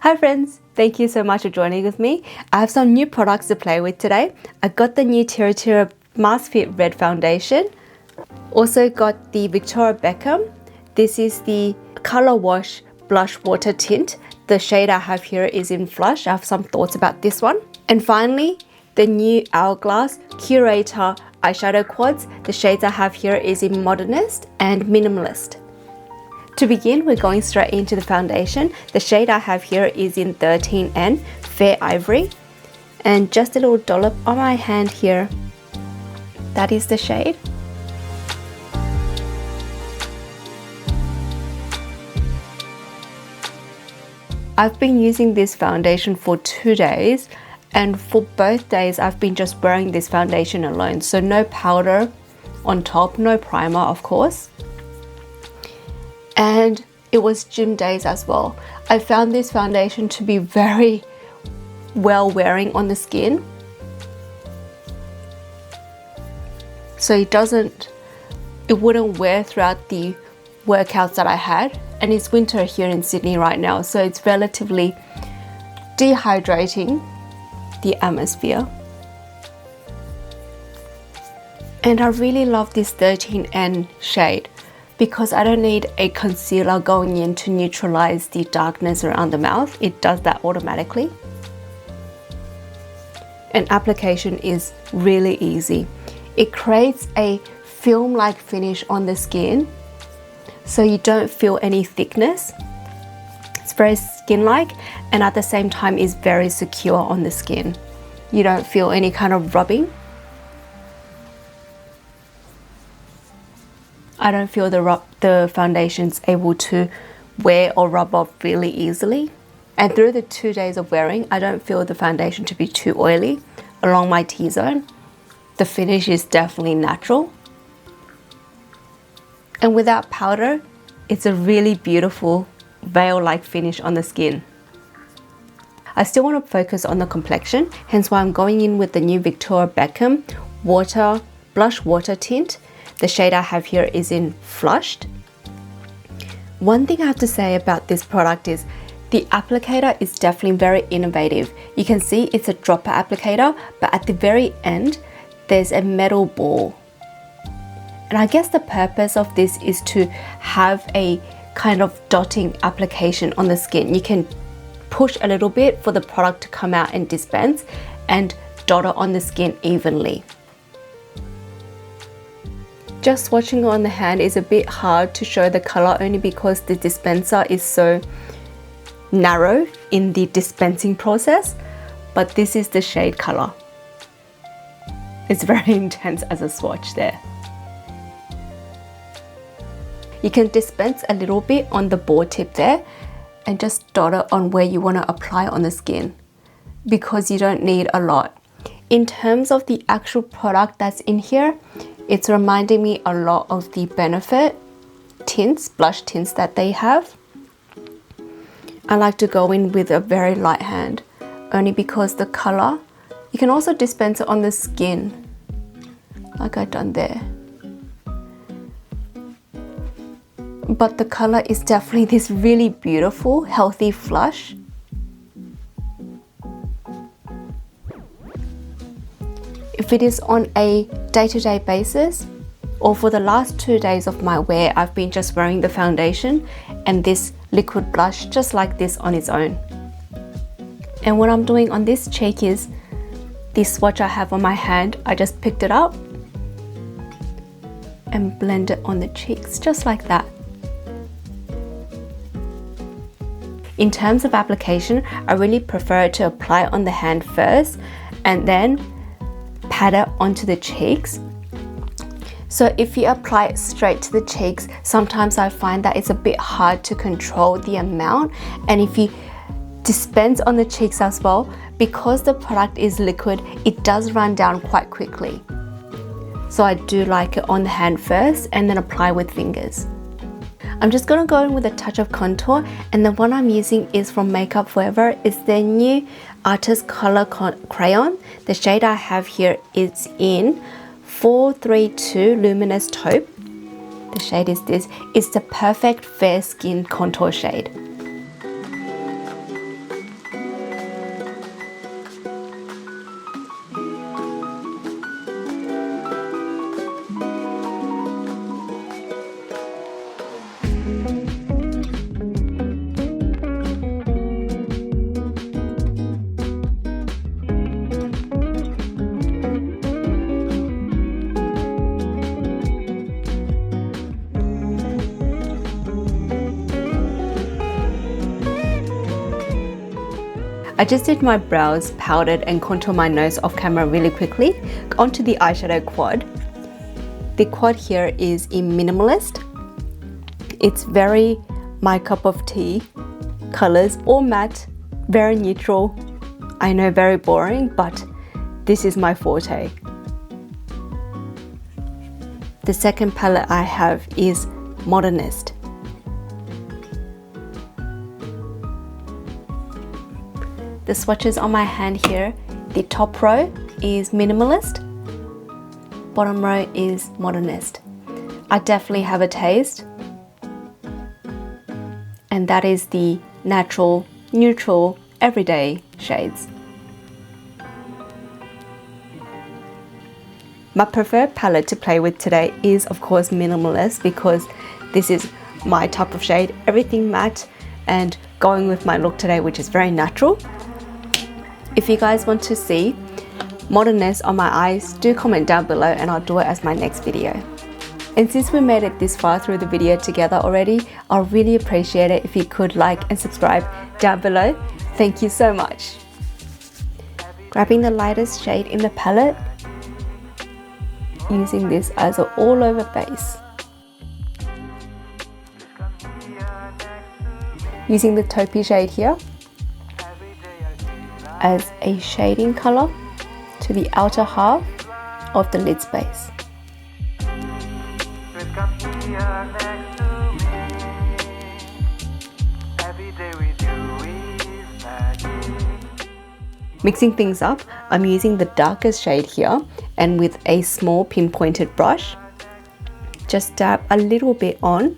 Hi friends, thank you so much for joining with me. I have some new products to play with today. I got the new Tira Masfit red foundation. Also got the Victoria Beckham. This is the Color Wash Blush Water Tint. The shade I have here is in Flush. I have some thoughts about this one. And finally, the new Hourglass Curator eyeshadow quads. The shades I have here is in Modernist and Minimalist. To begin, we're going straight into the foundation. The shade I have here is in 13N, Fair Ivory. And just a little dollop on my hand here. That is the shade. I've been using this foundation for 2 days, and for both days I've been just wearing this foundation alone. So no powder on top, no primer of course. And it was gym days as well. I found this foundation to be very well wearing on the skin. So it wouldn't wear throughout the workouts that I had. And it's winter here in Sydney right now, so it's relatively dehydrating the atmosphere. And I really love this 13N shade, because I don't need a concealer going in to neutralize the darkness around the mouth. It does that automatically. And application is really easy. It creates a film-like finish on the skin, so you don't feel any thickness. It's very skin-like, and at the same time is very secure on the skin. You don't feel any kind of rubbing. I don't feel the foundation's able to wear or rub off really easily. And through the 2 days of wearing, I don't feel the foundation to be too oily along my T-zone. The finish is definitely natural. And without powder, it's a really beautiful veil-like finish on the skin. I still want to focus on the complexion, hence why I'm going in with the new Victoria Beckham Blush Water Tint. The shade I have here is in Flushed. One thing I have to say about this product is the applicator is definitely very innovative. You can see it's a dropper applicator, but at the very end, there's a metal ball. And I guess the purpose of this is to have a kind of dotting application on the skin. You can push a little bit for the product to come out and dispense and dot it on the skin evenly. Just swatching it on the hand is a bit hard to show the color, only because the dispenser is so narrow in the dispensing process, but this is the shade color. It's very intense as a swatch there. You can dispense a little bit on the ball tip there and just dot it on where you want to apply on the skin, because you don't need a lot. In terms of the actual product that's in here, it's reminding me a lot of the Benefit tints, blush tints that they have. I like to go in with a very light hand, only because the color, you can also dispense it on the skin, like I've done there. But the color is definitely this really beautiful, healthy flush. If it is on a day-to-day basis, or for the last 2 days of my wear, I've been just wearing the foundation and this liquid blush just like this on its own. And what I'm doing on this cheek is, this swatch I have on my hand, I just picked it up and blend it on the cheeks, just like that. In terms of application, I really prefer to apply it on the hand first and then pat it onto the cheeks. So if you apply it straight to the cheeks, sometimes I find that it's a bit hard to control the amount. And if you dispense on the cheeks as well, because the product is liquid, it does run down quite quickly. So I do like it on the hand first and then apply with fingers. I'm just going to go in with a touch of contour, and the one I'm using is from Makeup Forever. It's their new Artist Color Crayon. The shade I have here is in 432 Luminous Taupe. The shade is this. It's the perfect fair skin contour shade. I just did my brows, powdered and contour my nose off camera really quickly. Onto the eyeshadow quad. The quad here is in Minimalist. It's very my cup of tea. Colors, all matte, very neutral. I know, very boring, but this is my forte. The second palette I have is Modernist. The swatches on my hand here, the top row is Minimalist, bottom row is Modernist. I definitely have a taste, and that is the natural, neutral, everyday shades. My preferred palette to play with today is of course Minimalist, because this is my type of shade, everything matte and going with my look today, which is very natural. If you guys want to see Modernist on my eyes, do comment down below and I'll do it as my next video. And since we made it this far through the video together already, I'll really appreciate it if you could like and subscribe down below. Thank you so much. Grabbing the lightest shade in the palette, using this as an all over base. Using the Taupe shade here as a shading color to the outer half of the lid space. Mixing things up, I'm using the darkest shade here, and with a small pinpointed brush, just dab a little bit on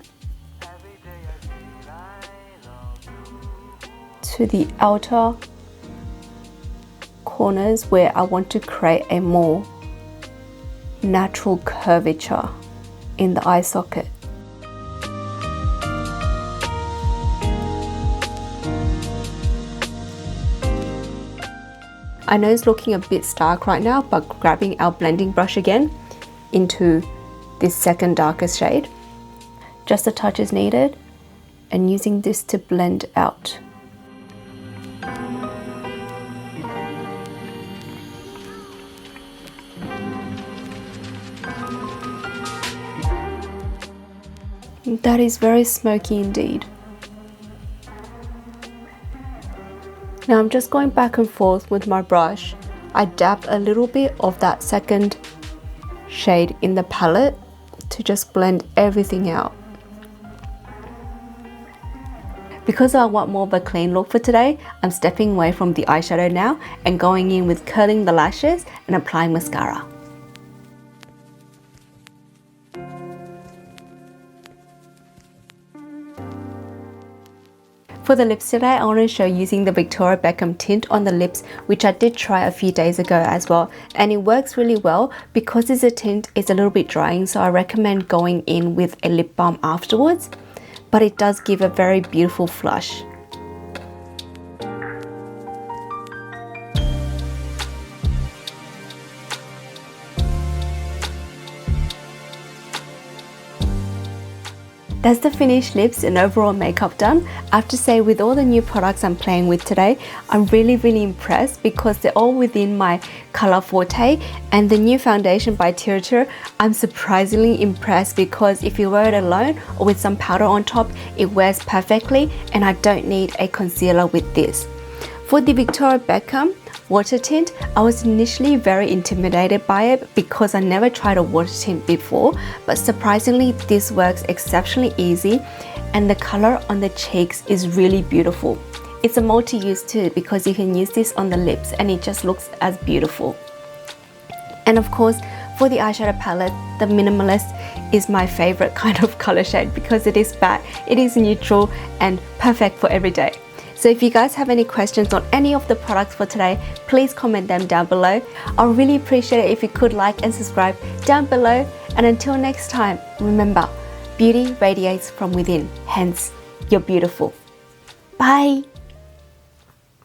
to the outer corners where I want to create a more natural curvature in the eye socket. I know it's looking a bit stark right now, but grabbing our blending brush again into this second darkest shade, just a touch is needed, and using this to blend out. That is very smoky indeed. Now I'm just going back and forth with my brush. I dabbed a little bit of that second shade in the palette to just blend everything out. Because I want more of a clean look for today, I'm stepping away from the eyeshadow now and going in with curling the lashes and applying mascara. For the lips today, I want to show using the Victoria Beckham tint on the lips, which I did try a few days ago as well, and it works really well. Because it's a tint, it's a little bit drying, so I recommend going in with a lip balm afterwards, but it does give a very beautiful flush. That's the finished lips and overall makeup done. I have to say, with all the new products I'm playing with today, I'm really impressed because they're all within my color forte. And the new foundation by TirTir, I'm surprisingly impressed because if you wear it alone or with some powder on top, it wears perfectly, and I don't need a concealer with this. For the Victoria Beckham water tint, I was initially very intimidated by it because I never tried a water tint before, but surprisingly this works exceptionally easy, and the color on the cheeks is really beautiful. It's a multi-use too because you can use this on the lips and it just looks as beautiful. And of course, for the eyeshadow palette, the Minimalist is my favorite kind of color shade because it is matte, it is neutral and perfect for every day. So if you guys have any questions on any of the products for today, please comment them down below. I'll really appreciate it if you could like and subscribe down below. And until next time, remember, beauty radiates from within, hence you're beautiful. Bye!